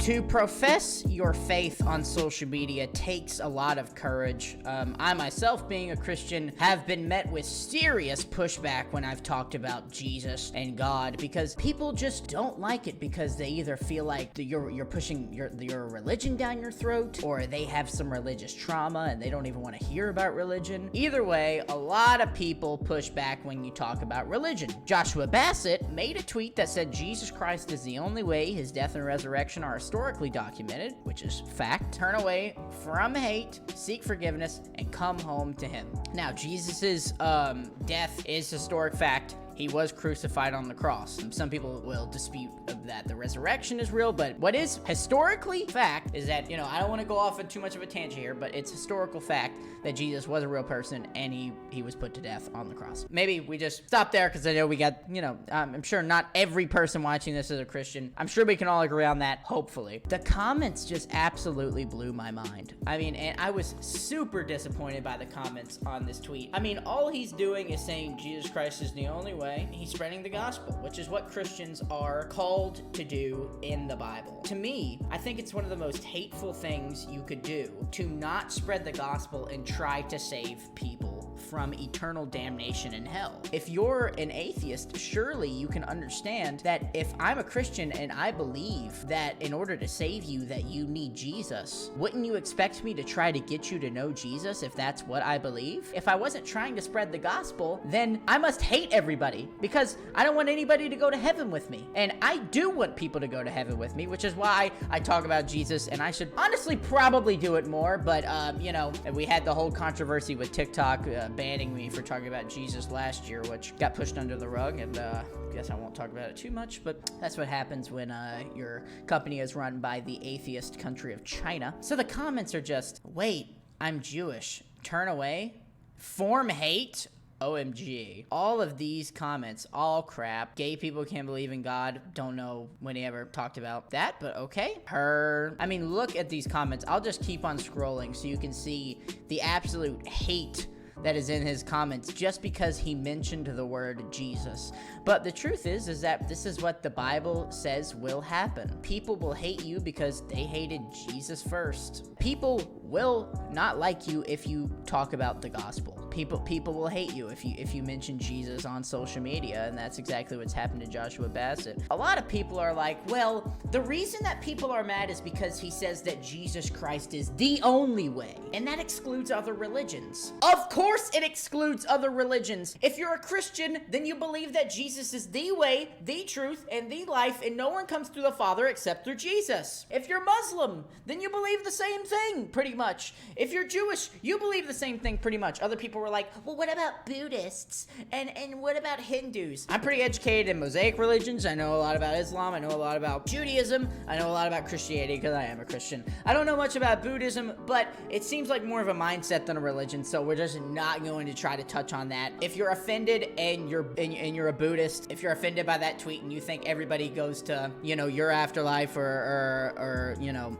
To profess your faith on social media takes a lot of courage. I myself, being a Christian, have been met with serious pushback when I've talked about Jesus and God, because people just don't like it, because they either feel like you're pushing your religion down your throat, or they have some religious trauma and they don't even want to hear about religion. Either way, a lot of people push back when you talk about religion. Joshua Bassett made a tweet that said Jesus Christ is the only way. His death and resurrection are historically documented, which is fact. Turn away from hate, seek forgiveness, and come home to him. Now, Jesus's death is historic fact. He was crucified on the cross. Some people will dispute that the resurrection is real, but what is historically fact is that, I don't want to go off on too much of a tangent here, but it's historical fact that Jesus was a real person and he was put to death on the cross. Maybe we just stop there, because I know we got, I'm sure not every person watching this is a Christian. I'm sure we can all agree on that, hopefully. The comments just absolutely blew my mind. And I was super disappointed by the comments on this tweet. All he's doing is saying Jesus Christ is the only way. He's spreading the gospel, which is what Christians are called to do in the Bible. To me, I think it's one of the most hateful things you could do, to not spread the gospel and try to save people from eternal damnation in hell. If you're an atheist, surely you can understand that if I'm a Christian and I believe that in order to save you that you need Jesus, wouldn't you expect me to try to get you to know Jesus if that's what I believe? If I wasn't trying to spread the gospel, then I must hate everybody, because I don't want anybody to go to heaven with me. And I do want people to go to heaven with me, which is why I talk about Jesus, and I should honestly probably do it more, but we had the whole controversy with TikTok banning me for talking about Jesus last year, which got pushed under the rug, and guess I won't talk about it too much, but that's what happens when your company is run by the atheist country of China. So the comments are just, wait, I'm Jewish, turn away, form hate, OMG. All of these comments, all crap. Gay people can't believe in God. Don't know when he ever talked about that, but okay. Look at these comments. I'll just keep on scrolling so you can see the absolute hate that is in his comments just because he mentioned the word Jesus. But the truth is that this is what the Bible says will happen. People will hate you because they hated Jesus first. People will not like you if you talk about the gospel. People will hate you if you mention Jesus on social media, and that's exactly what's happened to Joshua Bassett. A lot of people are like, well, the reason that people are mad is because he says that Jesus Christ is the only way, and that excludes other religions. Of course it excludes other religions. If you're a Christian, then you believe that Jesus is the way, the truth, and the life, and no one comes to the Father except through Jesus. If you're Muslim, then you believe the same thing, pretty much. If you're Jewish, you believe the same thing, pretty much. Other people were like, well, what about Buddhists? And what about Hindus? I'm pretty educated in Mosaic religions. I know a lot about Islam. I know a lot about Judaism. I know a lot about Christianity, because I am a Christian. I don't know much about Buddhism, but it seems like more of a mindset than a religion, so we're just not going to try to touch on that. If you're offended and you're a Buddhist, if you're offended by that tweet and you think everybody goes to, your afterlife or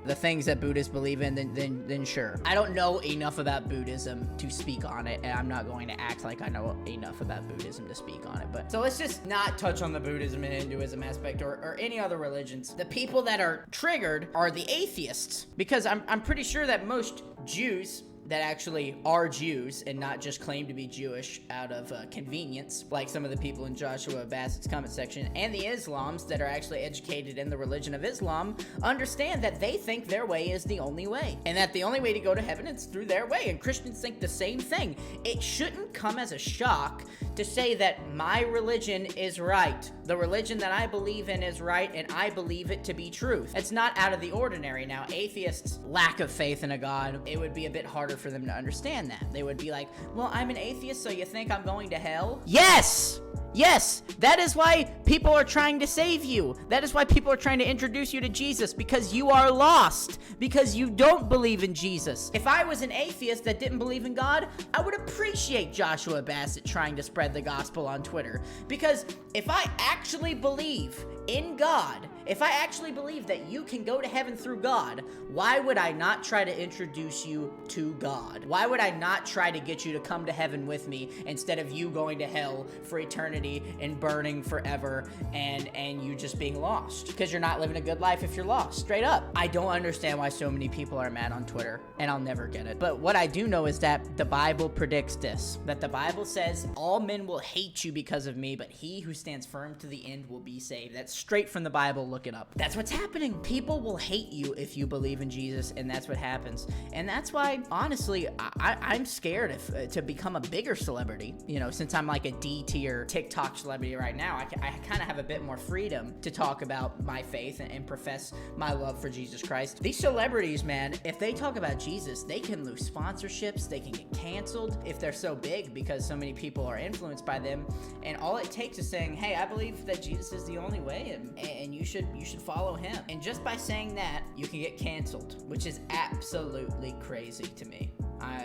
the things that Buddhists believe in, then sure. I don't know enough about Buddhism to speak on it, and I'm not going to act like I know enough about Buddhism to speak on it. But so let's just not touch on the Buddhism and Hinduism aspect or any other religions. The people that are triggered are the atheists, because I'm pretty sure that most Jews that actually are Jews and not just claim to be Jewish out of convenience, like some of the people in Joshua Bassett's comment section, and the Islams that are actually educated in the religion of Islam, understand that they think their way is the only way, and that the only way to go to heaven is through their way, and Christians think the same thing. It shouldn't come as a shock to say that my religion is right. The religion that I believe in is right, and I believe it to be truth. It's not out of the ordinary. Now, atheists' lack of faith in a God, it would be a bit harder for them to understand that. They would be like, well, I'm an atheist, so you think I'm going to hell? Yes! Yes, that is why people are trying to save you. That is why people are trying to introduce you to Jesus, because you are lost, because you don't believe in Jesus. If I was an atheist that didn't believe in God, I would appreciate Joshua Bassett trying to spread the gospel on Twitter, because if I actually believe in God, if I actually believe that you can go to heaven through God, why would I not try to introduce you to God? Why would I not try to get you to come to heaven with me instead of you going to hell for eternity eternity and burning forever, and you just being lost because you're not living a good life if you're lost. Straight up. I don't understand why so many people are mad on Twitter, and I'll never get it. But what I do know is that the Bible predicts this, that the Bible says all men will hate you because of me, but he who stands firm to the end will be saved. That's straight from the Bible. Look it up. That's what's happening. People will hate you if you believe in Jesus, and that's what happens. And that's why, honestly, I'm scared to become a bigger celebrity. You know, since I'm like a D-tier TikTok celebrity right now, I kind of have a bit more freedom to talk about my faith and profess my love for Jesus Christ. These celebrities, man, if they talk about Jesus, they can lose sponsorships, they can get canceled if they're so big because so many people are influenced by them. And all it takes is saying, hey, I believe that Jesus is the only way, and you should follow him. And just by saying that, you can get canceled, which is absolutely crazy to me.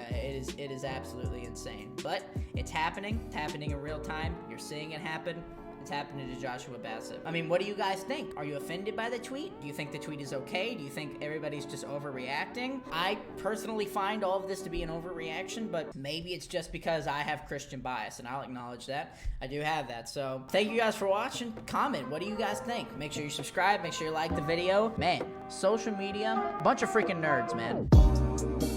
It is absolutely insane. But it's happening. It's happening in real time. You're seeing it happen. It's happening to Joshua Bassett. I mean, what do you guys think? Are you offended by the tweet? Do you think the tweet is okay? Do you think everybody's just overreacting? I personally find all of this to be an overreaction, but maybe it's just because I have Christian bias, and I'll acknowledge that. I do have that. So thank you guys for watching. Comment. What do you guys think? Make sure you subscribe. Make sure you like the video. Man, social media, bunch of freaking nerds, man.